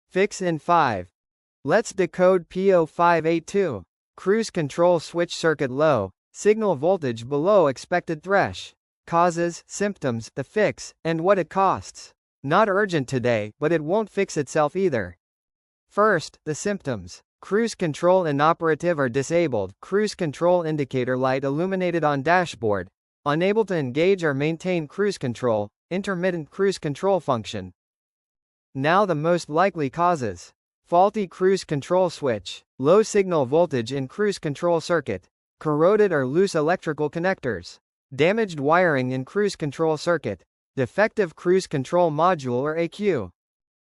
Fix in 5. Let's decode P0582. Cruise control switch circuit low, signal voltage below expected thresh. Causes, symptoms, the fix, and what it costs. Not urgent today, but it won't fix itself either. First, the symptoms. Cruise control inoperative or disabled. Cruise control indicator light illuminated on dashboard. Unable to engage or maintain cruise control. Intermittent cruise control function. Now the most likely causes. Faulty cruise control switch. Low signal voltage in cruise control circuit. Corroded or loose electrical connectors. Damaged wiring in cruise control circuit. Defective cruise control module or AQ.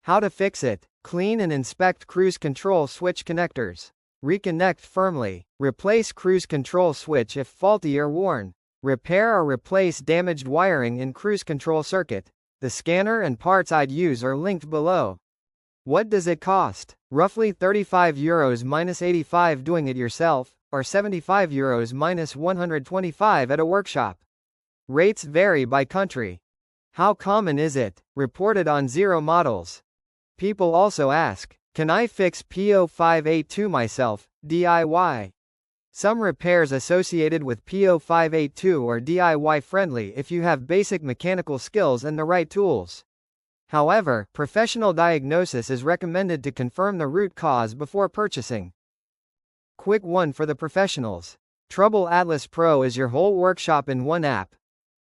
How to fix it. Clean and inspect cruise control switch connectors. Reconnect firmly. Replace cruise control switch if faulty or worn. Repair or replace damaged wiring in cruise control circuit. The scanner and parts I'd use are linked below. What does it cost? Roughly €35 minus 85 doing it yourself, or €75 minus 125 at a workshop. Rates vary by country. How common is it? Reported on 0 models. People also ask, can I fix P0582 myself, DIY? Some repairs associated with P0582 are DIY friendly if you have basic mechanical skills and the right tools. However, professional diagnosis is recommended to confirm the root cause before purchasing. Quick one for the professionals. TroubleAtlas Pro is your whole workshop in one app.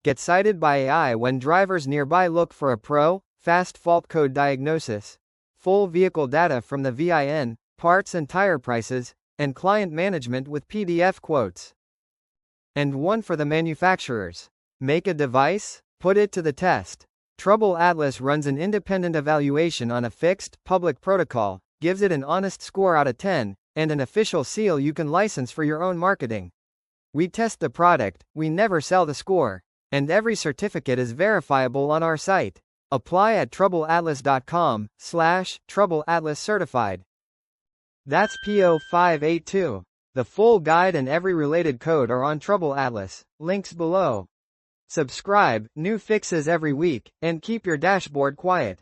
Get cited by AI when drivers nearby look for a pro, fast fault code diagnosis, full vehicle data from the VIN, parts and tire prices, and client management with PDF quotes. And one for the manufacturers. Make a device? Put it to the test. TroubleAtlas runs an independent evaluation on a fixed, public protocol, gives it an honest score out of 10, and an official seal you can license for your own marketing. We test the product, we never sell the score, and every certificate is verifiable on our site. Apply at TroubleAtlas.com/TroubleAtlas certified. That's P0582. The full guide and every related code are on TroubleAtlas, links below. Subscribe, new fixes every week, and keep your dashboard quiet.